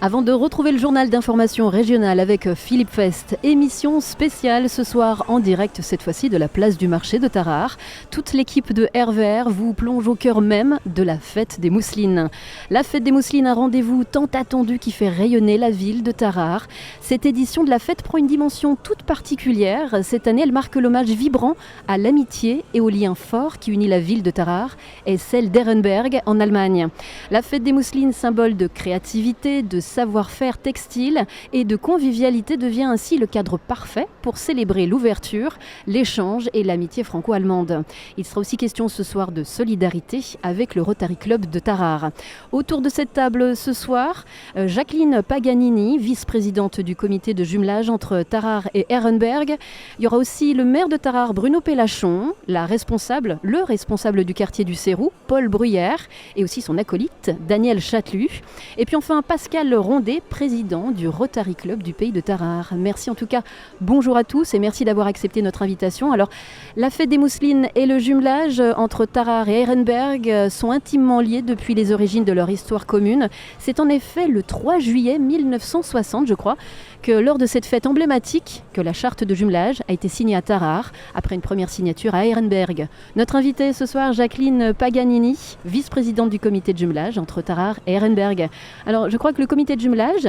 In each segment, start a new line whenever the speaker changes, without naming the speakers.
Avant de retrouver le journal d'information régionale avec Philippe Fest, émission spéciale ce soir en direct cette fois-ci de la place du marché de Tarare. Toute l'équipe de RVR vous plonge au cœur même de la fête des mousselines. La fête des mousselines, un rendez-vous tant attendu qui fait rayonner la ville de Tarare. Cette édition de la fête prend une dimension toute particulière. Cette année, elle marque l'hommage vibrant à l'amitié et au lien fort qui unit la ville de Tarare et celle d'Ehrenberg en Allemagne. La fête des mousselines, symbole de créativité, de savoir-faire textile et de convivialité, devient ainsi le cadre parfait pour célébrer l'ouverture, l'échange et l'amitié franco-allemande. Il sera aussi question ce soir de solidarité avec le Rotary Club de Tarare. Autour de cette table ce soir, Jacqueline Paganini, vice-présidente du comité de jumelage entre Tarare et Ehrenberg. Il y aura aussi le maire de Tarare, Bruno Pellachon, le responsable du quartier du Sérou, Paul Bruyère, et aussi son acolyte, Daniel Châtelu. Et puis enfin, Pascal Rondet, président du Rotary Club du pays de Tarare. Merci en tout cas, bonjour à tous et merci d'avoir accepté notre invitation. Alors, la fête des mousselines et le jumelage entre Tarare et Ehrenberg sont intimement liés depuis les origines de leur histoire commune. C'est en effet le 3 juillet 1960, je crois, que lors de cette fête emblématique, que la charte de jumelage a été signée à Tarare, après une première signature à Ehrenberg. Notre invitée ce soir, Jacqueline Paganini, vice-présidente du comité de jumelage entre Tarare et Ehrenberg. Alors, je crois que le comité de jumelage,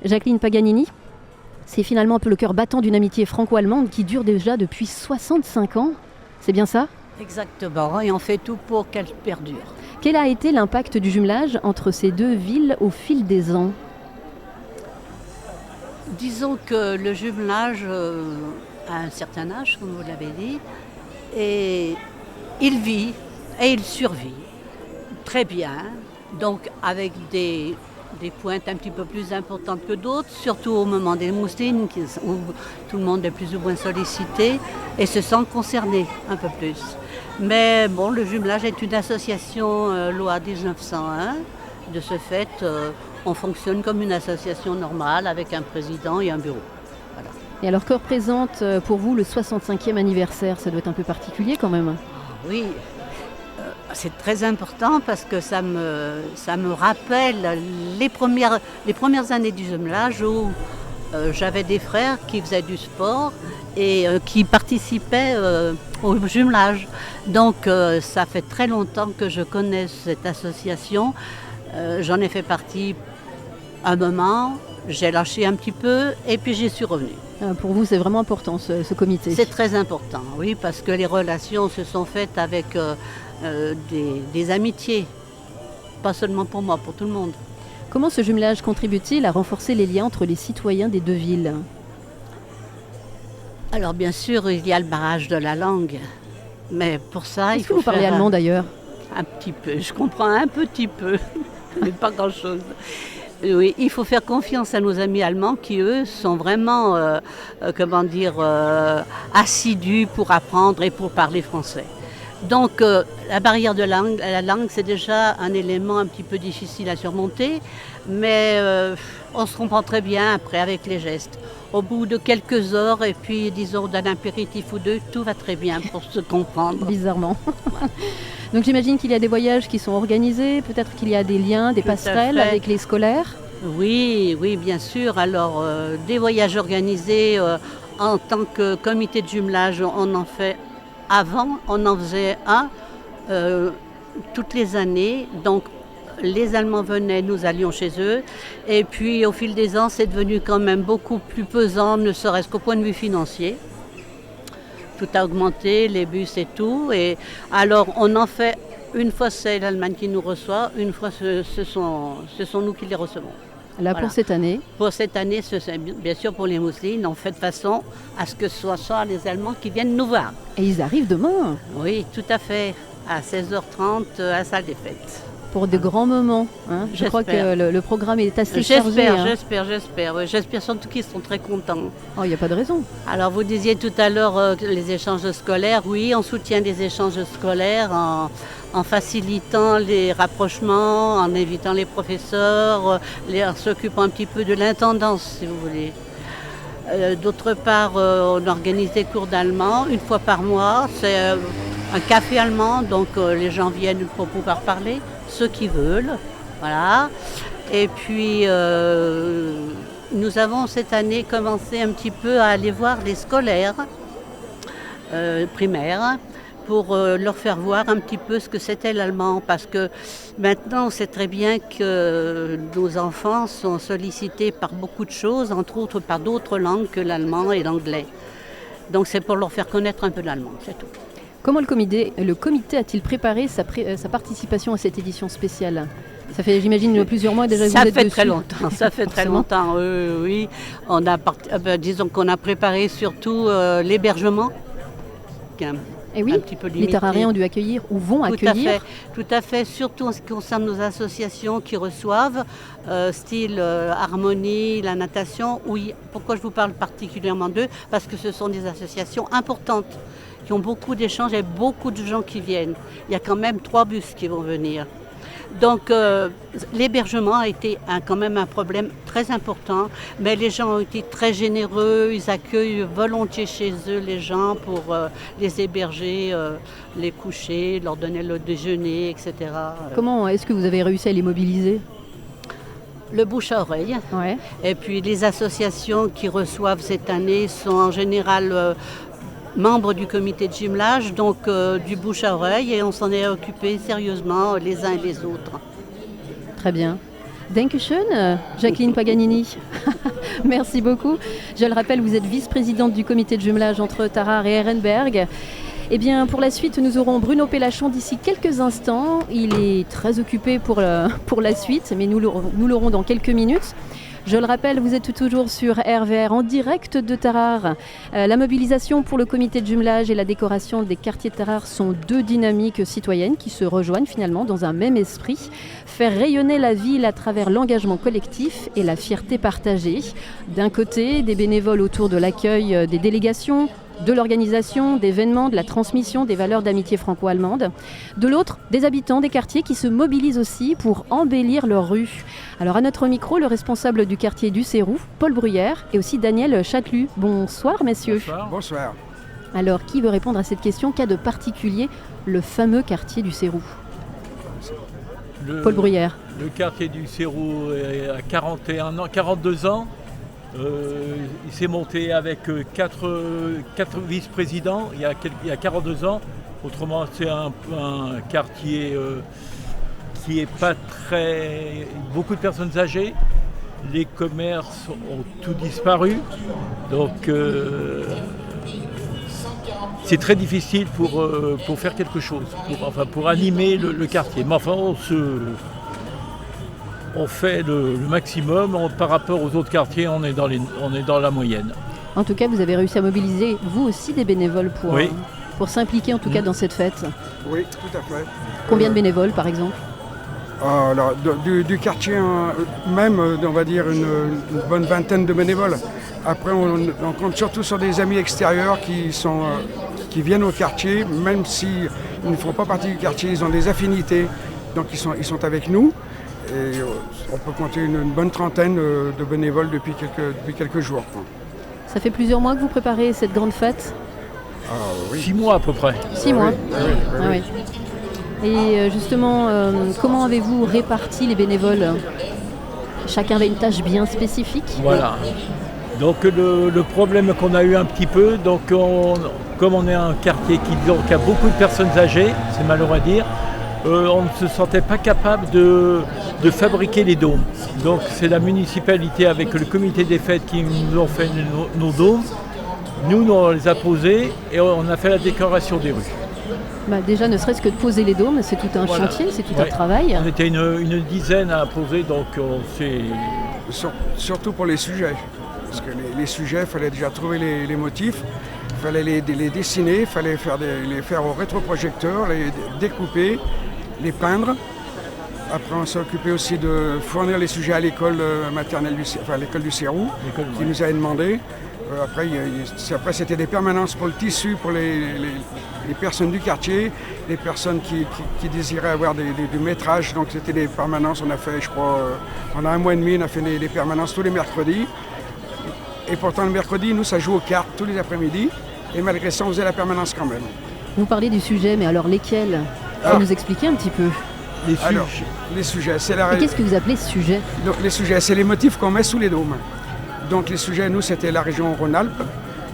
Jacqueline Paganini, c'est finalement un peu le cœur battant d'une amitié franco-allemande qui dure déjà depuis 65 ans. C'est bien ça ?
Exactement, et on fait tout pour qu'elle perdure.
Quel a été l'impact du jumelage entre ces deux villes au fil des ans ?
Disons que le jumelage a un certain âge, comme vous l'avez dit, et il vit et il survit très bien, donc avec des pointes un petit peu plus importantes que d'autres, surtout au moment des mousselines, où tout le monde est plus ou moins sollicité et se sent concerné un peu plus. Mais bon, le jumelage est une association loi 1901. De ce fait, on fonctionne comme une association normale avec un président et un bureau. Voilà.
Et alors, que représente pour vous le 65e anniversaire ? Ça doit être un peu particulier quand même.
Oui, c'est très important parce que ça me rappelle les premières années du jumelage où j'avais des frères qui faisaient du sport et qui participaient au jumelage. Donc ça fait très longtemps que je connais cette association. J'en ai fait partie un moment, j'ai lâché un petit peu et puis j'y suis revenue.
Pour vous, c'est vraiment important ce comité ?
C'est très important, oui, parce que les relations se sont faites avec des amitiés, pas seulement pour moi, pour tout le monde.
Comment ce jumelage contribue-t-il à renforcer les liens entre les citoyens des deux villes ?
Alors bien sûr, il y a le barrage de la langue, mais pour ça,
Est-ce que vous parlez allemand d'ailleurs ?
Un petit peu, je comprends un petit peu, mais pas grand-chose. Oui, il faut faire confiance à nos amis allemands qui, eux, sont vraiment, assidus pour apprendre et pour parler français. Donc, la barrière de la langue, c'est déjà un élément un petit peu difficile à surmonter, mais on se comprend très bien après avec les gestes. Au bout de quelques heures, et puis disons d'un apéritif ou deux, tout va très bien pour se comprendre.
Bizarrement. Donc j'imagine qu'il y a des voyages qui sont organisés, peut-être qu'il y a des liens, des passerelles avec les scolaires ?
Oui, bien sûr. Alors, des voyages organisés en tant que comité de jumelage, on en fait avant, on en faisait un toutes les années. Donc, les Allemands venaient, nous allions chez eux. Et puis, au fil des ans, c'est devenu quand même beaucoup plus pesant, ne serait-ce qu'au point de vue financier. Tout a augmenté, les bus et tout. Et alors, on en fait, une fois c'est l'Allemagne qui nous reçoit, une fois ce sont nous qui les recevons.
Là, voilà. Pour cette année ?
Pour cette année, bien sûr pour les mousselines, on fait de façon à ce que ce soit les Allemands qui viennent nous voir.
Et ils arrivent demain ?
Oui, tout à fait, à 16h30 à la salle des fêtes.
Pour de grands moments. Hein. Je crois que le programme est assez chargé.
J'espère. Oui. J'espère surtout qu'ils sont très contents.
Oh, il n'y a pas de raison.
Alors, vous disiez tout à l'heure les échanges scolaires. Oui, on soutient des échanges scolaires en facilitant les rapprochements, en invitant les professeurs, en s'occupant un petit peu de l'intendance, si vous voulez. D'autre part, on organise des cours d'allemand une fois par mois. C'est un café allemand, donc les gens viennent pour pouvoir parler, ceux qui veulent. Voilà. Et puis, nous avons cette année commencé un petit peu à aller voir les scolaires primaires pour leur faire voir un petit peu ce que c'était l'allemand. Parce que maintenant, on sait très bien que nos enfants sont sollicités par beaucoup de choses, entre autres par d'autres langues que l'allemand et l'anglais. Donc c'est pour leur faire connaître un peu l'allemand, c'est tout.
Comment le comité a-t-il préparé sa participation à cette édition spéciale ? Ça fait, j'imagine, plusieurs mois déjà que vous êtes dessus.
Ça fait très longtemps, oui. Disons qu'on a préparé surtout l'hébergement,
Et oui,
un petit peu limité.
Les Tarariens ont dû accueillir ou vont accueillir.
Tout à fait, surtout en ce qui concerne nos associations qui reçoivent, style Harmonie, la natation. Oui, pourquoi je vous parle particulièrement d'eux ? Parce que ce sont des associations importantes, qui ont beaucoup d'échanges et beaucoup de gens qui viennent. Il y a quand même 3 bus qui vont venir. Donc l'hébergement a été quand même un problème très important, mais les gens ont été très généreux, ils accueillent volontiers chez eux les gens pour les héberger, les coucher, leur donner le déjeuner, etc.
Comment est-ce que vous avez réussi à les mobiliser ?
Le bouche à oreille.
Ouais.
Et puis les associations qui reçoivent cette année sont en général membres du comité de jumelage, donc du bouche à oreille, et on s'en est occupé sérieusement les uns et les autres.
Très bien. Dankeschön, Jacqueline Paganini. Merci beaucoup. Je le rappelle, vous êtes vice-présidente du comité de jumelage entre Tarare et Ehrenberg. Eh bien, pour la suite, nous aurons Bruno Pellachon d'ici quelques instants. Il est très occupé pour la suite, mais nous l'aurons dans quelques minutes. Je le rappelle, vous êtes toujours sur RVR en direct de Tarare. La mobilisation pour le comité de jumelage et la décoration des quartiers de Tarare sont 2 dynamiques citoyennes qui se rejoignent finalement dans un même esprit. Faire rayonner la ville à travers l'engagement collectif et la fierté partagée. D'un côté, des bénévoles autour de l'accueil des délégations, de l'organisation, d'événements, de la transmission des valeurs d'amitié franco-allemande. De l'autre, des habitants des quartiers qui se mobilisent aussi pour embellir leurs rues. Alors à notre micro, le responsable du quartier du Cérou, Paul Bruyère, et aussi Daniel Châtelu. Bonsoir messieurs.
Bonsoir.
Alors qui veut répondre à cette question ? Qu'a de particulier le fameux quartier du Cérou ? Paul Bruyère.
Le quartier du Cérou a 42 ans. Il s'est monté avec 4 vice-présidents il y a 42 ans. Autrement, c'est un quartier qui n'est pas très... Beaucoup de personnes âgées. Les commerces ont tout disparu. Donc, c'est très difficile pour faire quelque chose, pour animer le quartier. Mais enfin, on fait le maximum. Par rapport aux autres quartiers, on est dans la moyenne.
En tout cas, vous avez réussi à mobiliser, vous aussi, des bénévoles pour s'impliquer, en tout cas, dans cette fête.
Oui, tout à fait.
Combien de bénévoles, par exemple ?
Alors, du quartier même, on va dire une bonne vingtaine de bénévoles. Après, on compte surtout sur des amis extérieurs qui viennent au quartier, même s'ils ne font pas partie du quartier, ils ont des affinités, donc ils sont avec nous. Et on peut compter une bonne trentaine de bénévoles depuis quelques jours.
Ça fait plusieurs mois que vous préparez cette grande fête ?
Oui.
6 mois à peu près.
6 mois.
Oui.
Et justement, comment avez-vous réparti les bénévoles ? Chacun avait une tâche bien spécifique ?
Voilà. Donc le problème qu'on a eu un petit peu, comme on est un quartier qui a beaucoup de personnes âgées, c'est malheureux à dire, on ne se sentait pas capable de fabriquer les dômes. Donc c'est la municipalité avec le comité des fêtes qui nous ont fait nos dômes. Nous, on les a posés et on a fait la décoration des rues.
Déjà, ne serait-ce que de poser les dômes, c'est tout un chantier, c'est tout un travail.
On était une dizaine à poser, donc c'est...
Surtout pour les sujets. Parce que les sujets, il fallait déjà trouver les motifs, il fallait les dessiner, il fallait les faire au rétroprojecteur, les découper, les peindre. Après, on s'est occupé aussi de fournir les sujets à l'école maternelle, à l'école du Cérou, qui nous avait demandé. Après, c'était des permanences pour le tissu, pour les personnes du quartier, les personnes qui désiraient avoir du métrage. Donc, c'était des permanences. On a fait, je crois, pendant 1 mois et demi, on a fait des permanences tous les mercredis. Et pourtant, le mercredi, nous, ça joue aux cartes tous les après-midi. Et malgré ça, on faisait la permanence quand même.
Vous parlez du sujet, mais alors lesquels ? Vous nous expliquer un petit peu ?
Les
Alors,
sujets.
les sujets,
Et qu'est-ce que vous appelez sujet?
Donc, les sujets, c'est les motifs qu'on met sous les dômes. Donc les sujets, nous, c'était la région Rhône-Alpes.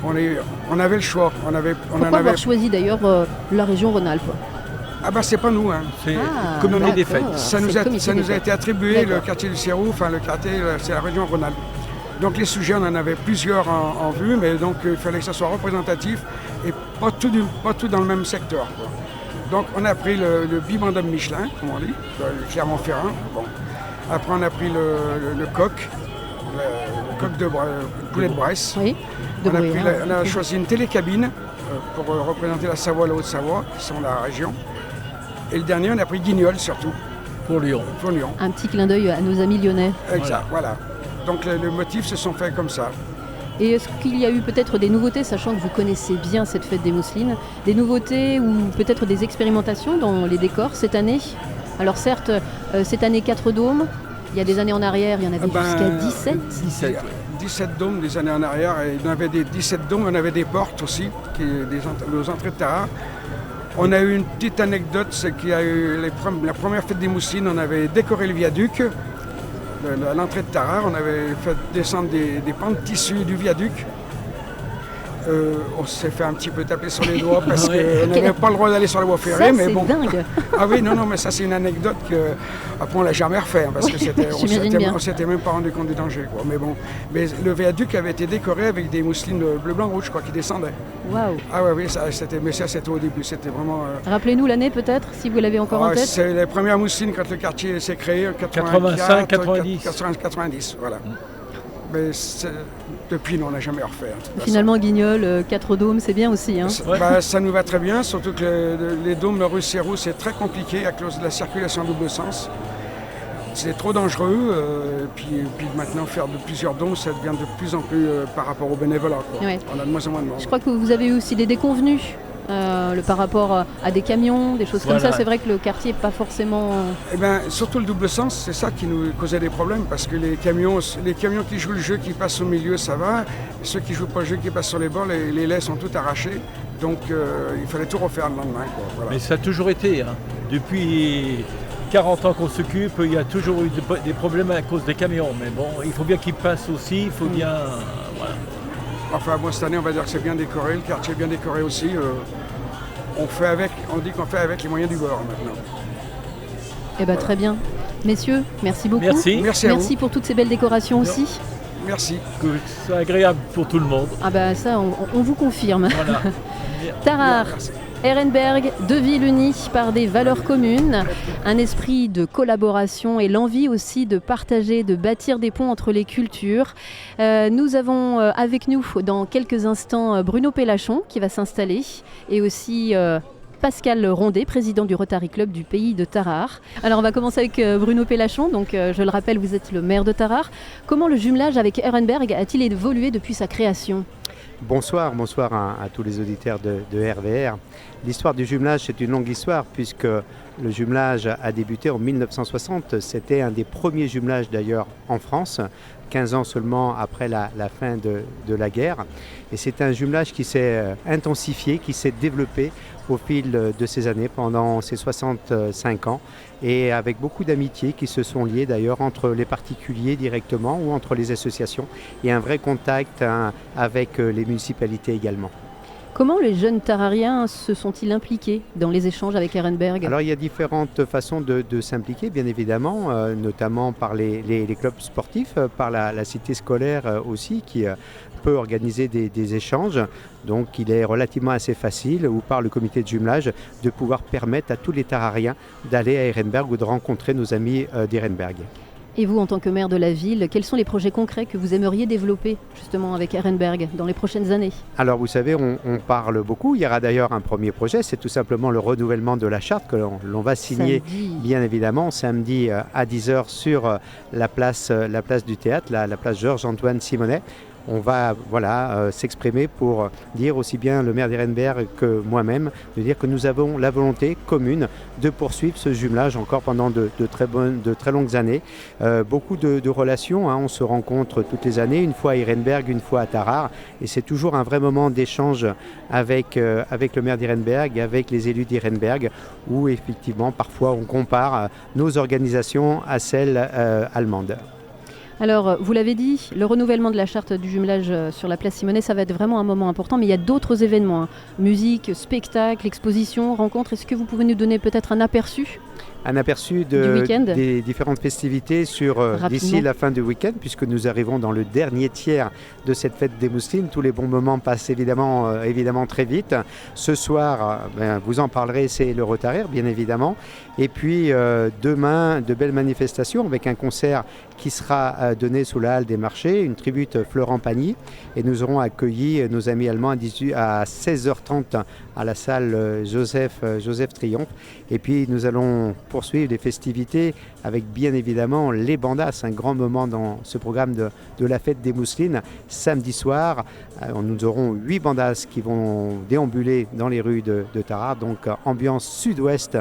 On avait le choix.
Pourquoi avoir choisi d'ailleurs la région Rhône-Alpes?
Ah bah c'est pas nous, hein.
C'est
Ah,
communauté des
d'accord.
fêtes.
Ça
c'est
nous
le
a,
comité
ça
des
nous a
fêtes.
été attribué, le
D'accord.
quartier du Sérou, enfin le quartier, c'est la région Rhône-Alpes. Donc les sujets, on en avait plusieurs en vue, mais donc il fallait que ça soit représentatif et pas tout dans le même secteur, quoi. Donc on a pris le bibendum Michelin, comme on dit, le Clermont-Ferrand. Bon. Après on a pris le coq, le coq de poulet de Bresse.
Oui, de
On a,
Bruyères.
on a choisi une télécabine pour représenter la Savoie et la Haute-Savoie, qui sont la région. Et le dernier, on a pris Guignol surtout,
Pour Lyon.
pour Lyon.
Un petit clin d'œil à nos amis lyonnais.
Exact, voilà. Donc les motifs se sont faits comme ça.
Et est-ce qu'il y a eu peut-être des nouveautés, sachant que vous connaissez bien cette fête des mousselines, des nouveautés ou peut-être des expérimentations dans les décors cette année? Alors certes, cette année 4 dômes, il y a des années en arrière, il y en avait jusqu'à 17.
17.
17 dômes des années en arrière, et il y en avait des 17 dômes, on avait des portes aussi, aux entrées de Tarare. On a eu une petite anecdote, c'est qu'il y a eu la première fête des mousselines, on avait décoré le viaduc. À l'entrée de Tarare, on avait fait descendre des pans de tissu du viaduc. On s'est fait un petit peu taper sur les doigts parce qu'on n'avait pas le droit d'aller sur la voie ferrée.
Ça,
Mais
c'est
bon.
dingue.
Ah oui, non, mais ça c'est une anecdote qu'après on l'a jamais refait, hein, parce que
j'imagine bien.
on s'était même pas rendu compte du danger, quoi. Mais bon, mais le viaduc avait été décoré avec des mousselines bleu, blanc, rouge, je crois, qui descendaient.
Waouh.
Ah ouais, oui, mais ça c'était au début, c'était vraiment.
Rappelez-nous l'année peut-être, si vous l'avez encore en tête.
C'est les premières mousselines quand le quartier s'est créé, en
85, 90.
90, voilà. Mais depuis, on n'a jamais refait. Hein, de toute façon.
Finalement, Guignol, 4 dômes, c'est bien aussi. Hein.
Ça nous va très bien, surtout que les dômes de rue Sérou, c'est très compliqué à cause de la circulation en double sens. C'est trop dangereux. Puis maintenant, faire de plusieurs dômes, ça devient de plus en plus par rapport aux bénévolats, quoi.
Ouais.
On a de moins en moins de monde.
Je crois que vous avez eu aussi des déconvenus par rapport à des camions, des choses comme
Voilà.
ça. C'est vrai que le quartier n'est pas forcément...
Eh bien, surtout le double sens, c'est ça qui nous causait des problèmes, parce que les camions qui jouent le jeu, qui passent au milieu, ça va. Et ceux qui jouent pas le jeu, qui passent sur les bords, les laits sont tout arrachés. Donc il fallait tout refaire le lendemain, quoi. Voilà.
Mais ça a toujours été. Hein. Depuis 40 ans qu'on s'occupe, il y a toujours eu des problèmes à cause des camions. Mais bon, il faut bien qu'ils passent aussi, il faut bien... voilà.
Enfin, moi, cette année, on va dire que c'est bien décoré, le quartier est bien décoré aussi. On dit qu'on fait avec les moyens du bord maintenant.
Eh bien, très bien. Messieurs, merci beaucoup.
Merci.
Merci à vous.
Pour toutes ces belles décorations aussi.
Merci.
Que c'est agréable pour tout le monde.
Ah bah ça, on vous confirme.
Voilà.
Tarare,
Merci.
Ehrenberg, deux villes unies par des valeurs communes, un esprit de collaboration et l'envie aussi de partager, de bâtir des ponts entre les cultures. Nous avons avec nous dans quelques instants Bruno Pellachon qui va s'installer et aussi Pascal Rondet, président du Rotary Club du pays de Tarare. Alors on va commencer avec Bruno Pellachon, donc je le rappelle, vous êtes le maire de Tarare. Comment le jumelage avec Ehrenberg a-t-il évolué depuis sa création ?
Bonsoir à tous les auditeurs de RVR. L'histoire du jumelage, c'est une longue histoire puisque le jumelage a débuté en 1960. C'était un des premiers jumelages d'ailleurs en France, 15 ans seulement après la fin de la guerre. Et c'est un jumelage qui s'est intensifié, qui s'est développé au fil de ces années, pendant ces 65 ans, et avec beaucoup d'amitiés qui se sont liées d'ailleurs entre les particuliers directement ou entre les associations, et un vrai contact avec les municipalités également.
Comment les jeunes tarariens se sont-ils impliqués dans les échanges avec Ehrenberg ?
Alors il y a différentes façons de s'impliquer, bien évidemment, notamment par les clubs sportifs, par la cité scolaire aussi, qui peut organiser des échanges. Donc il est relativement assez facile, ou par le comité de jumelage, de pouvoir permettre à tous les tarariens d'aller à Ehrenberg ou de rencontrer nos amis d'Ehrenberg.
Et vous, en tant que maire de la ville, quels sont les projets concrets que vous aimeriez développer justement avec Ehrenberg dans les prochaines années ?
Alors vous savez, on parle beaucoup. Il y aura d'ailleurs un premier projet, c'est tout simplement le renouvellement de la charte que l'on va signer, bien évidemment, samedi à 10h sur la place du théâtre, la place Georges-Antoine Simonet. on va s'exprimer pour dire aussi bien le maire d'Irenberg que moi-même, de dire que nous avons la volonté commune de poursuivre ce jumelage encore pendant de très longues années. Beaucoup de relations, on se rencontre toutes les années, une fois à Irenberg, une fois à Tarare, et c'est toujours un vrai moment d'échange avec le maire d'Irenberg, avec les élus d'Irenberg, où effectivement parfois on compare nos organisations à celles allemandes.
Alors, vous l'avez dit, le renouvellement de la charte du jumelage sur la place Simonet, ça va être vraiment un moment important, mais il y a d'autres événements, musique, spectacle, exposition, rencontres. Est-ce que vous pouvez nous donner peut-être un aperçu
des différentes festivités d'ici la fin du week-end, puisque nous arrivons dans le dernier tiers de cette fête des Mousselines. Tous les bons moments passent évidemment très vite. Ce soir, vous en parlerez, c'est le Rotarir, bien évidemment. Et puis demain, de belles manifestations avec un concert qui sera donné sous la halle des marchés, une tribute Florent Pagny. Et nous aurons accueilli nos amis allemands à 16h30 à la salle Joseph Triomphe. Et puis nous allons poursuivre les festivités avec bien évidemment les bandas, un grand moment dans ce programme de la fête des Mousselines. Samedi soir, nous aurons 8 bandas qui vont déambuler dans les rues de Tarare, donc ambiance sud-ouest,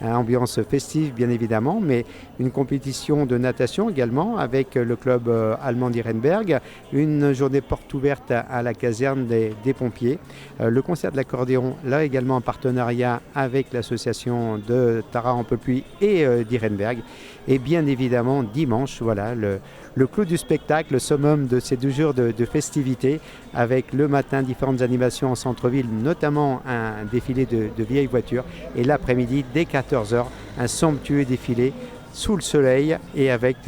ambiance festive bien évidemment, mais une compétition de natation également avec le club allemand d'Irenberg, une journée porte ouverte à la caserne des pompiers, le concert de l'accordéon, là également en partenariat avec l'association de Tarare en Peuple et d'Irenberg. Et bien évidemment, dimanche, le clou du spectacle, le summum de ces 2 jours de festivités, avec le matin différentes animations en centre-ville, notamment un défilé de vieilles voitures, et l'après-midi, dès 14h, un somptueux défilé sous le soleil et avec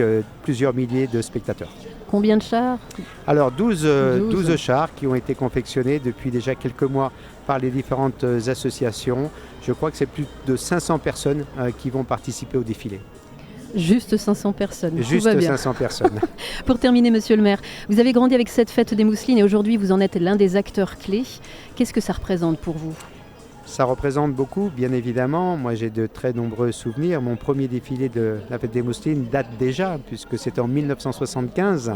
plusieurs milliers de spectateurs.
Combien de chars ?
Alors 12 chars qui ont été confectionnés depuis déjà quelques mois par les différentes associations. Je crois que c'est plus de 500 personnes qui vont participer au défilé.
Juste 500 personnes.
Juste 500 personnes.
Pour terminer, monsieur le maire, vous avez grandi avec cette fête des Mousselines et aujourd'hui vous en êtes l'un des acteurs clés. Qu'est-ce que ça représente pour vous ?
Ça représente beaucoup, bien évidemment. Moi, j'ai de très nombreux souvenirs. Mon premier défilé de la fête des Mousselines date déjà, puisque c'était en 1975.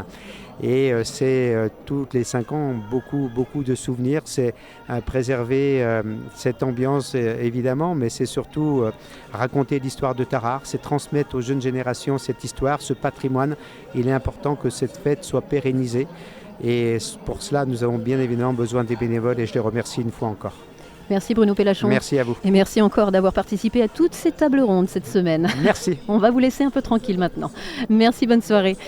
Et c'est toutes les 5 ans beaucoup de souvenirs. C'est préserver cette ambiance, évidemment, mais c'est surtout raconter l'histoire de Tarare. C'est transmettre aux jeunes générations cette histoire, ce patrimoine. Il est important que cette fête soit pérennisée. Et pour cela, nous avons bien évidemment besoin des bénévoles et je les remercie une fois encore.
Merci Bruno Pellachon.
Merci à vous.
Et merci encore d'avoir participé à toutes ces tables rondes cette semaine.
Merci.
On va vous laisser un peu tranquille maintenant. Merci, bonne soirée.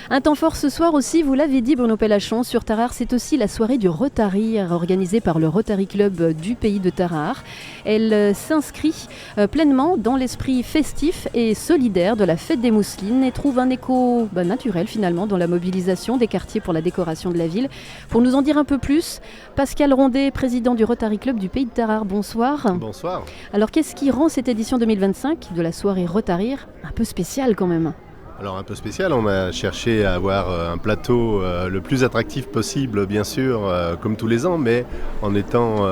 Un temps fort ce soir aussi, vous l'avez dit Bruno Pellachon, sur Tarare, c'est aussi la soirée du Rotarir organisée par le Rotary Club du pays de Tarare. Elle s'inscrit pleinement dans l'esprit festif et solidaire de la fête des Mousselines et trouve un écho naturel finalement dans la mobilisation des quartiers pour la décoration de la ville. Pour nous en dire un peu plus, Pascal Rondet, président du Rotary Club du pays de Tarare, bonsoir.
Bonsoir.
Alors qu'est-ce qui rend cette édition 2025 de la soirée Rotarir un peu spéciale quand même ?
Alors un peu spécial, on a cherché à avoir un plateau le plus attractif possible, bien sûr, comme tous les ans, mais en étant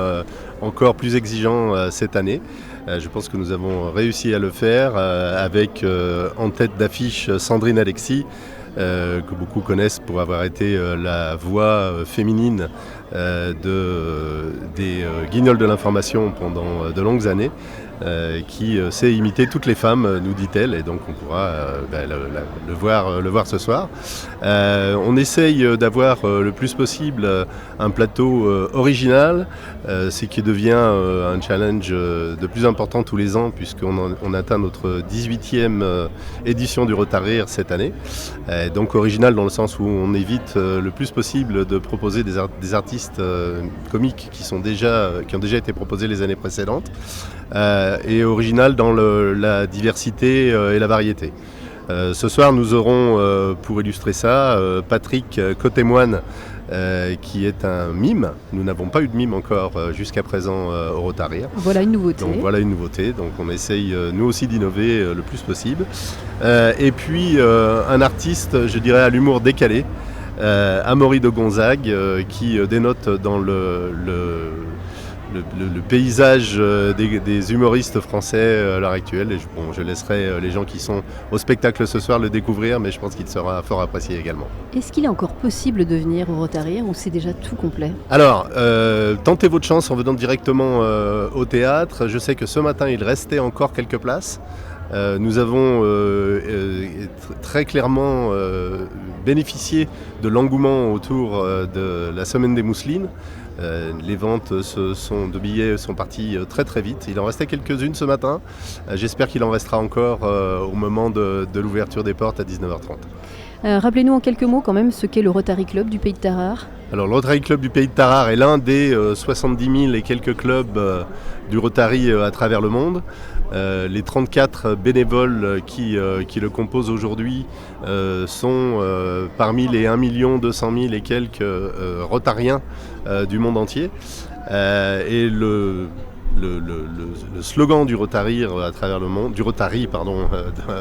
encore plus exigeant cette année. Je pense que nous avons réussi à le faire avec en tête d'affiche Sandrine Alexis, que beaucoup connaissent pour avoir été la voix féminine des Guignols de l'information pendant de longues années, qui sait imiter toutes les femmes, nous dit-elle, et donc on pourra le voir ce soir. On essaye d'avoir le plus possible un plateau original, ce qui devient un challenge de plus important tous les ans, puisqu'on atteint notre 18e édition du Rotarir cette année. Donc original dans le sens où on évite le plus possible de proposer des artistes comiques qui ont déjà été proposés les années précédentes, et original dans la diversité et la variété. Ce soir, nous aurons, pour illustrer ça, Patrick Cotémoine, qui est un mime. Nous n'avons pas eu de mime encore jusqu'à présent au Rotarir.
Voilà une nouveauté.
Donc voilà une nouveauté. Donc on essaye nous aussi d'innover le plus possible. Et puis un artiste, je dirais, à l'humour décalé, Amaury de Gonzague, qui dénote dans le paysage des humoristes français à l'heure actuelle. Et je laisserai les gens qui sont au spectacle ce soir le découvrir, mais je pense qu'il sera fort apprécié également.
Est-ce qu'il est encore possible de venir au Rotary ou c'est déjà tout complet?
Alors, tentez votre chance en venant directement au théâtre. Je sais que ce matin, il restait encore quelques places. Nous avons très clairement bénéficié de l'engouement autour de la Semaine des Mousselines. Les ventes de billets sont parties très très vite. Il en restait quelques-unes ce matin. J'espère qu'il en restera encore au moment de l'ouverture des portes à 19h30.
Rappelez-nous en quelques mots quand même ce qu'est le Rotary Club du Pays de Tarare.
Alors le Rotary Club du Pays de Tarare est l'un des 70 000 et quelques clubs du Rotary à travers le monde. Les 34 bénévoles qui le composent aujourd'hui sont parmi les 1 200 000 et quelques rotariens du monde entier. Et le slogan du Rotary à travers le monde,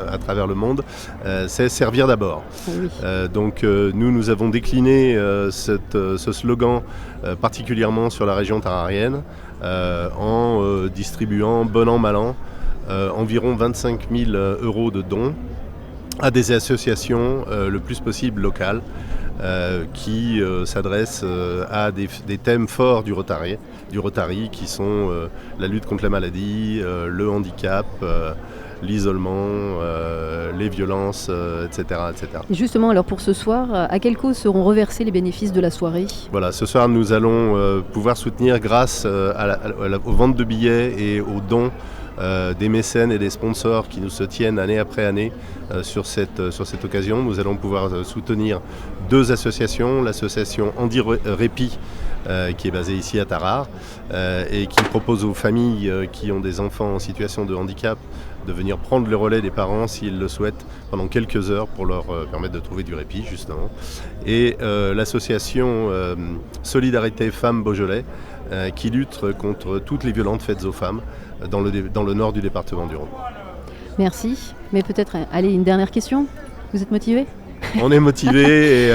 à travers le monde, c'est servir d'abord.
Oui.
Donc nous avons décliné ce slogan particulièrement sur la région tararienne en distribuant bon an mal an environ 25 000 euros de dons à des associations le plus possible locales qui s'adressent à des thèmes forts du Rotary qui sont la lutte contre la maladie, le handicap, l'isolement, les violences, etc., etc.
Et justement, alors pour ce soir, à quelle cause seront reversés les bénéfices de la soirée?
Voilà, ce soir nous allons pouvoir soutenir grâce aux ventes de billets et aux dons des mécènes et des sponsors qui nous soutiennent année après année sur cette occasion. Nous allons pouvoir soutenir 2 associations, l'association Handi Répit qui est basée ici à Tarare et qui propose aux familles qui ont des enfants en situation de handicap de venir prendre le relais des parents s'ils le souhaitent pendant quelques heures pour leur permettre de trouver du répit justement. Et l'association Solidarité Femmes Beaujolais qui lutte contre toutes les violences faites aux femmes dans le nord du département du Rhône.
Merci, mais peut-être, allez, une dernière question. Vous êtes motivé?
On est motivé et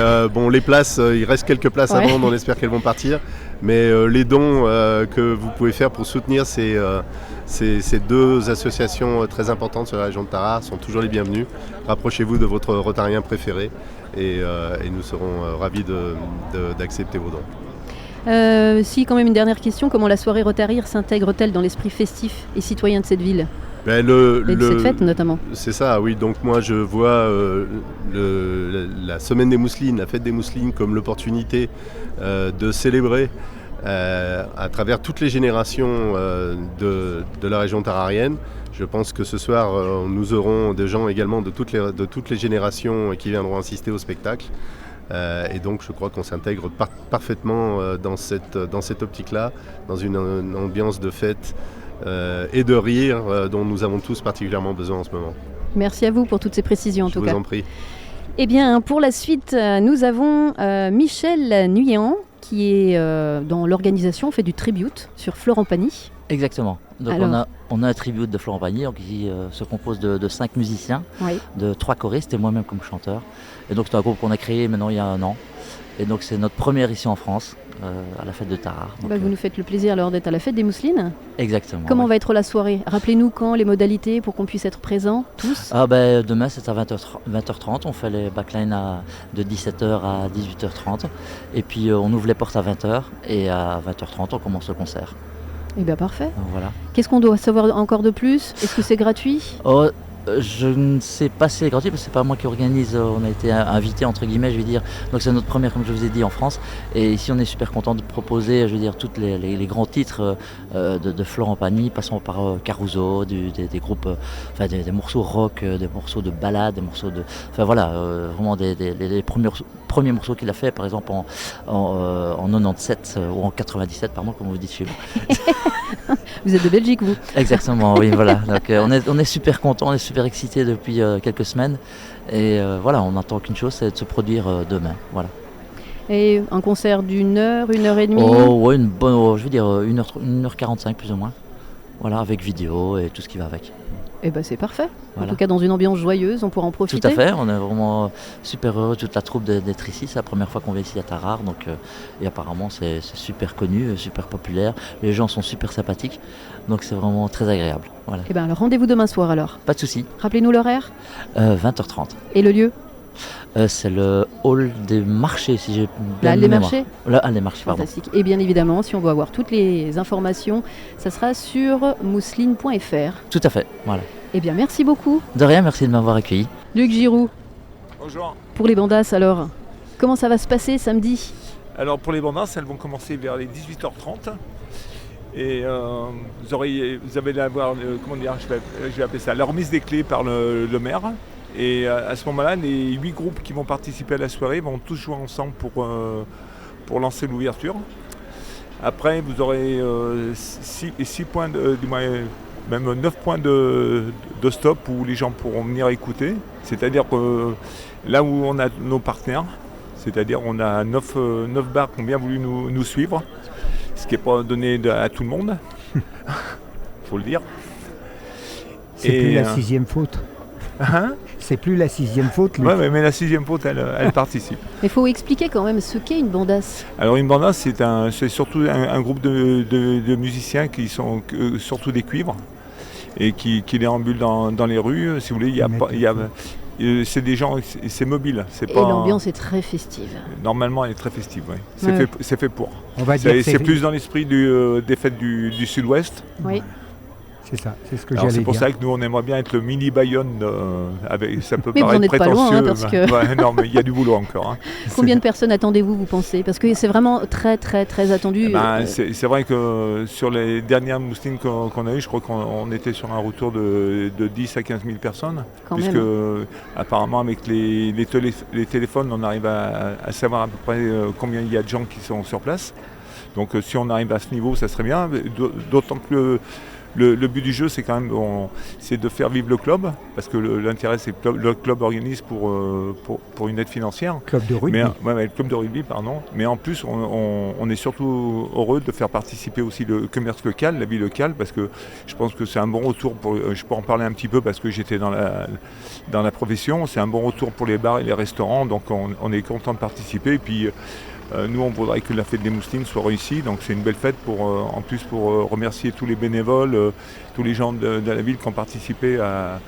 les places, il reste quelques places à vendre, on espère qu'elles vont partir. Mais les dons que vous pouvez faire pour soutenir ces 2 associations très importantes sur la région de Tarare sont toujours les bienvenus. Rapprochez-vous de votre rotarien préféré et nous serons ravis d'accepter vos dons.
Si, quand même une dernière question, comment la soirée Rotary s'intègre-t-elle dans l'esprit festif et citoyen de cette ville? Et de cette fête notamment.
C'est ça, oui. Donc moi je vois la Semaine des Mousselines, la fête des Mousselines comme l'opportunité de célébrer à travers toutes les générations de la région tararienne. Je pense que ce soir nous aurons des gens également de toutes les générations qui viendront assister au spectacle. Et donc je crois qu'on s'intègre parfaitement dans cette optique-là, dans une ambiance de fête et de rire dont nous avons tous particulièrement besoin en ce moment.
Merci à vous pour toutes ces précisions en tout cas.
Je vous en prie.
Eh bien, pour la suite, nous avons Michel Nuyan qui est dans l'organisation, fait du tribute sur Florent Pagny.
Exactement. Donc on a un tribute de Florent Pagny qui se compose de 5 musiciens, oui, de 3 choristes et moi-même comme chanteur. Et donc c'est un groupe qu'on a créé maintenant il y a 1 an. Et donc c'est notre première ici en France, à la fête de Tarare. Donc,
vous nous faites le plaisir alors d'être à la fête des Mousselines.
Exactement.
Comment va être la soirée? Rappelez-nous quand, les modalités pour qu'on puisse être présents tous.
Demain c'est à 20h30, on fait les backlines de 17h à 18h30. Et puis on ouvre les portes à 20h et à 20h30 on commence le concert.
Eh bien parfait.
Donc, voilà.
Qu'est-ce qu'on doit savoir encore de plus? Est-ce que c'est gratuit?
Je ne sais pas si c'est gratuit parce que c'est pas moi qui organise, on a été invité entre guillemets je vais dire, donc c'est notre première comme je vous ai dit en France et ici on est super content de proposer je veux dire tous les grands titres de Florent Pagny, passant par Caruso, des groupes, des morceaux rock, des morceaux de ballade, des morceaux de, vraiment les premiers morceaux qu'il a fait par exemple en 97 ou en 97 pardon comme vous dites chez vous.
Vous êtes de Belgique vous?
Exactement, oui voilà, donc on est super content, on est super excité depuis quelques semaines et on n'attend qu'une chose, c'est de se produire demain. Voilà.
Et un concert d'1 heure, 1 heure et demie?
Ouais, une bonne, je veux dire 1h45 plus ou moins. Voilà, avec vidéo et tout ce qui va avec.
Eh ben c'est parfait.
Voilà.
En tout cas, dans une ambiance joyeuse, on pourra en profiter.
Tout à fait, on est vraiment super heureux, toute la troupe d'être ici. C'est la première fois qu'on vient ici à Tarare, donc, et apparemment c'est super connu, super populaire. Les gens sont super sympathiques, donc c'est vraiment très agréable. Voilà.
Eh ben, alors, rendez-vous demain soir alors.
Pas de souci.
Rappelez-nous l'horaire
20h30.
et le lieu.
C'est le hall des marchés, si j'ai bien
La Halle des Marchés.
La Halle des Marchés, pardon.
Fantastique. Et bien évidemment, si on veut avoir toutes les informations, ça sera sur mousseline.fr.
Tout à fait, voilà.
Eh bien, merci beaucoup.
De rien, merci de m'avoir accueilli.
Luc Giroux,
Bonjour.
pour les bandas alors, comment ça va se passer samedi?
Alors pour les bandas, elles vont commencer vers les 18h30. Et vous allez avoir, comment dire, je vais appeler ça, la remise des clés par le maire. Et à ce moment-là, les 8 groupes qui vont participer à la soirée vont tous jouer ensemble pour lancer l'ouverture. Après, vous aurez 6 points, même 9 points de stop où les gens pourront venir écouter. C'est-à-dire que là où on a nos partenaires, c'est-à-dire on a 9 bars qui ont bien voulu nous suivre, ce qui n'est pas donné à tout le monde, il faut le dire.
C'est plus la 6e faute.
Hein?
C'est plus la 6e faute.
Oui, mais la 6e faute, elle participe.
Il faut expliquer quand même ce qu'est une bandasse.
Alors une bandasse, c'est surtout un groupe de musiciens qui sont surtout des cuivres et qui déambulent dans les rues. Si vous voulez, c'est des gens, c'est mobile.
Et l'ambiance est très festive.
Normalement, elle est très festive, oui. C'est fait pour.
On va dire
c'est plus dans l'esprit des fêtes du Sud-Ouest.
Oui.
C'est ça, c'est ce que
Alors
j'allais dire.
c'est pour ça que nous on aimerait bien être le mini Bayonne, ça peut
Mais vous
paraître
en êtes pas
prétentieux.
loin, hein, parce que-
Ouais, non mais il y a du boulot encore. Hein.
Combien de personnes attendez-vous, vous pensez? Parce que c'est vraiment très très très attendu.
C'est vrai que sur les dernières mousselines qu'on a eues, je crois qu'on était sur un retour de 10 à 15 000 personnes.
Quand
puisque
même.
apparemment avec les téléphones, on arrive à savoir à peu près combien il y a de gens qui sont sur place. Donc si on arrive à ce niveau, ça serait bien. D'autant que le but du jeu, c'est quand même c'est de faire vivre le club, parce que l'intérêt, c'est que le club organise pour une aide financière.
Club de rugby.
Le club de rugby, pardon. Mais en plus, on est surtout heureux de faire participer aussi le commerce local, la vie locale, parce que je pense que c'est un bon retour. Je peux en parler un petit peu parce que j'étais dans la profession. C'est un bon retour pour les bars et les restaurants, donc on est content de participer. Et puis, nous, on voudrait que la fête des mousselines soit réussie, donc c'est une belle fête en plus pour remercier tous les bénévoles, tous les gens de la ville qui ont participé à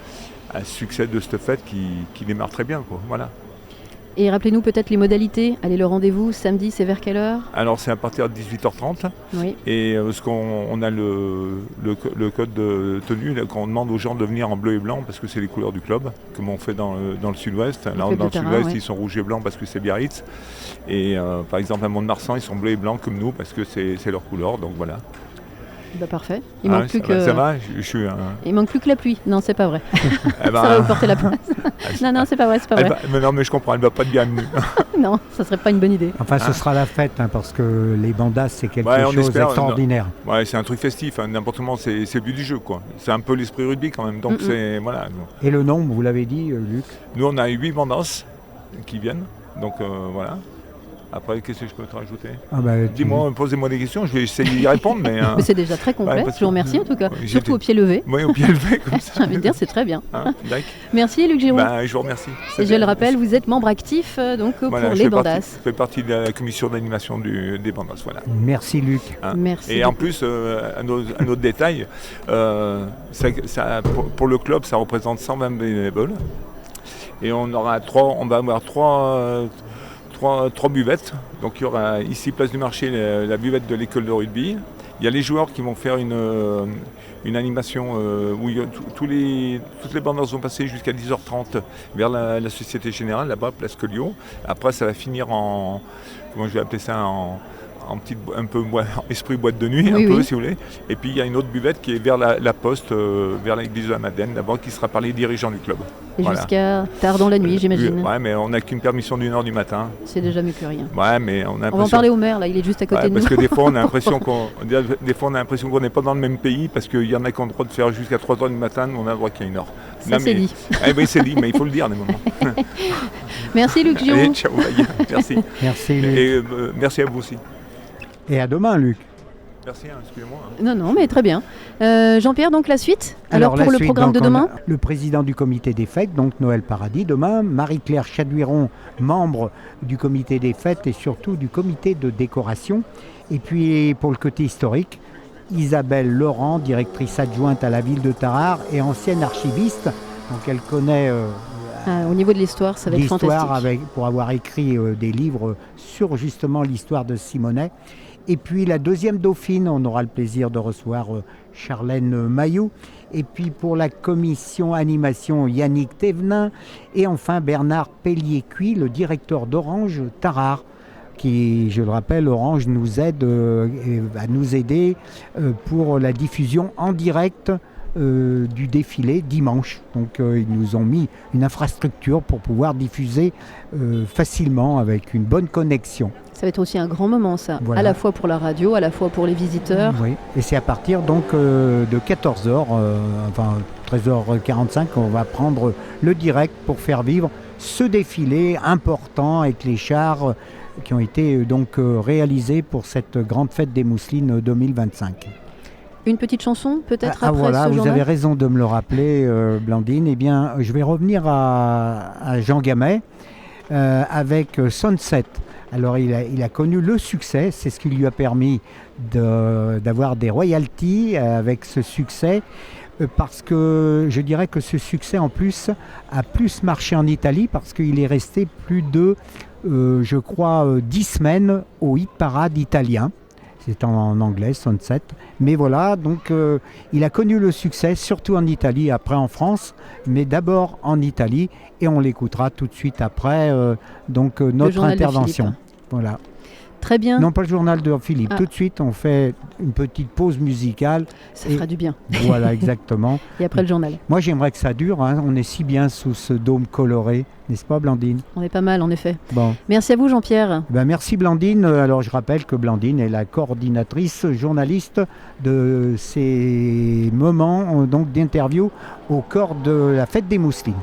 ce succès de cette fête qui démarre très bien, quoi. Voilà.
Et rappelez-nous peut-être les modalités. Allez, le rendez-vous samedi, c'est vers quelle heure?
Alors c'est à partir de 18h30
Oui.
et on a le code de tenue là, qu'on demande aux gens de venir en bleu et blanc parce que c'est les couleurs du club, comme on fait dans le sud-ouest. Là, dans le sud-ouest,
oui.
Ils sont rouges et blancs parce que c'est Biarritz. Et par exemple à Mont-de-Marsan, ils sont bleus et blancs comme nous parce que c'est leur couleur, donc voilà.
Bah parfait. Il manque plus
Ça va, je suis
Il manque plus que la pluie. Non, c'est pas vrai.
Eh ben,
Ça va vous porter la place. non, c'est pas vrai, c'est pas vrai.
Mais non, mais je comprends, elle va pas être bienvenue.
Non, ça serait pas une bonne idée.
Enfin, ce sera la fête, parce que les bandas, c'est quelque
Ouais, on
chose
espère,
d'extraordinaire.
Ouais, c'est un truc festif, n'importe comment, c'est le but du jeu, quoi. C'est un peu l'esprit rugby quand même, donc c'est voilà.
Et le nombre, vous l'avez dit, Luc?
Nous, on a 8 bandas qui viennent, donc voilà. Après, qu'est-ce que je peux te rajouter? Dis-moi, posez-moi des questions, je vais essayer d'y répondre. Mais
c'est déjà très complet, je vous remercie en tout cas. Surtout au pied levé.
Oui, au pied levé, comme ça.
J'ai envie de dire, c'est très bien.
Merci
Luc Giroux.
Je vous remercie.
Et je le rappelle, vous êtes membre actif pour les bandas.
Je fais partie de la commission d'animation des bandas. Voilà.
Merci Luc.
Merci.
Et en plus, un autre détail, pour le club, ça représente 120 bénévoles. Et on va avoir trois buvettes. Donc il y aura ici, place du marché, la buvette de l'école de rugby. Il y a les joueurs qui vont faire une animation où toutes les bandes vont passer jusqu'à 10h30 vers la Société Générale, là-bas, place Collioure. Après, ça va finir comment je vais appeler ça, esprit boîte de nuit, si vous voulez. Et puis il y a une autre buvette qui est vers la poste, vers l'église de la Madeleine, d'abord, qui sera par les dirigeants du club.
Et jusqu'à tard dans la nuit, j'imagine.
Ouais, mais on n'a qu'une permission d'1h du matin.
C'est déjà mieux que rien.
Ouais, mais on a
va en parler au maire, là, il est juste à côté de nous.
Parce que des fois, on a l'impression qu'on n'est pas dans le même pays, parce qu'il y en a qui ont le droit de faire jusqu'à 3h du matin, nous on a le droit qu'il y ait 1 heure.
Ça, c'est dit.
Oui, c'est dit, mais il faut le dire à des moments.
Merci Luc Giroux.
Allez, ciao, merci.
Merci Luc.
Et merci à vous aussi.
Et à demain Luc.
Merci, excusez-moi.
Non, mais très bien. Jean-Pierre, donc la suite. Alors pour
la
le
suite,
programme de
donc,
demain.
on a le président du comité des fêtes, donc Noël Paradis demain, Marie-Claire Chaduiron, membre du comité des fêtes et surtout du comité de décoration. Et puis pour le côté historique, Isabelle Laurent, directrice adjointe à la ville de Tarare et ancienne archiviste. Donc elle connaît
Au niveau de l'histoire, ça va être fantastique.
pour avoir écrit des livres sur justement l'histoire de Simonet. Et puis la deuxième dauphine, on aura le plaisir de recevoir Charlène Mailloux. Et puis pour la commission animation, Yannick Thévenin. Et enfin Bernard Pellier-Cuy, le directeur d'Orange Tarare, qui, je le rappelle, Orange nous aide, va nous aider pour la diffusion en direct du défilé dimanche. Donc ils nous ont mis une infrastructure pour pouvoir diffuser facilement avec une bonne connexion.
Ça va être aussi un grand moment, ça.
Voilà.
À la fois pour la radio, à la fois pour les visiteurs.
Oui, et c'est à partir donc de 14h, enfin 13h45, on va prendre le direct pour faire vivre ce défilé important avec les chars qui ont été donc réalisés pour cette grande fête des mousselines 2025.
Une petite chanson, peut-être après
voilà,
ce
vous
journal.
avez raison de me le rappeler, Blandine. Eh bien, je vais revenir à Jean Gamet avec Sunset. Alors, il a connu le succès, c'est ce qui lui a permis d'avoir des royalties avec ce succès, parce que je dirais que ce succès, en plus, a plus marché en Italie, parce qu'il est resté plus de, je crois, 10 semaines au hit parade italien. C'est en anglais, Sunset. Mais voilà, donc il a connu le succès, surtout en Italie, après en France, mais d'abord en Italie, et on l'écoutera tout de suite après notre intervention. Voilà.
Très bien.
Non, pas le journal de Philippe. Tout de suite, on fait une petite pause musicale.
Ça fera du bien.
Voilà, exactement.
Et après le journal.
Moi, j'aimerais que ça dure. Hein. On est si bien sous ce dôme coloré. N'est-ce pas, Blandine?
On est pas mal, en effet.
Bon.
Merci à vous, Jean-Pierre.
Merci, Blandine. Alors, je rappelle que Blandine est la coordinatrice journaliste de ces moments d'interview au cœur de la fête des mousselines.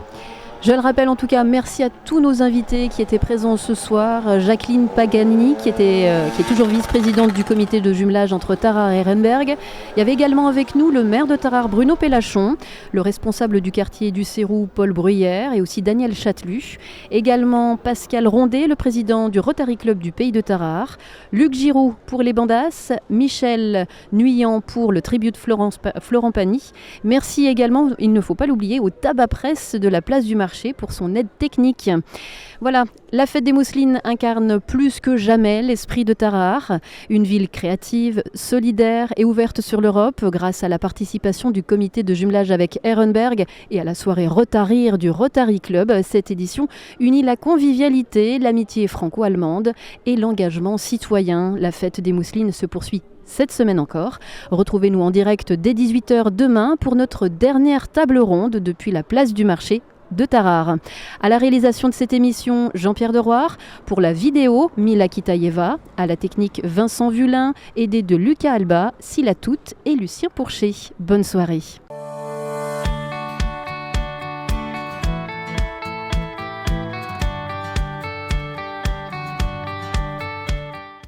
Je le rappelle en tout cas, merci à tous nos invités qui étaient présents ce soir. Jacqueline Paganini, qui est toujours vice-présidente du comité de jumelage entre Tarare et Ehrenberg. Il y avait également avec nous le maire de Tarare, Bruno Pellachon, le responsable du quartier du Cérou, Paul Bruyère, et aussi Daniel Chatelu. Également Pascal Rondet, le président du Rotary Club du Pays de Tarare. Luc Giroux pour les Bandas. Michel Nuillant pour le tribut de Florent Pagny. Merci également, il ne faut pas l'oublier, au tabac presse de la place du marché pour son aide technique. Voilà, la fête des mousselines incarne plus que jamais l'esprit de Tarare, une ville créative, solidaire et ouverte sur l'Europe grâce à la participation du comité de jumelage avec Ehrenberg et à la soirée Rotarir du Rotary Club. Cette édition unit la convivialité, l'amitié franco-allemande et l'engagement citoyen. La fête des mousselines se poursuit cette semaine encore. Retrouvez-nous en direct dès 18h demain pour notre dernière table ronde depuis la place du marché de Tarare. À la réalisation de cette émission, Jean-Pierre Deroire. Pour la vidéo, Mila Kitaïeva. À la technique, Vincent Vulin. Aidé de Lucas Alba, Silla Toute et Lucien Pourchet. Bonne soirée.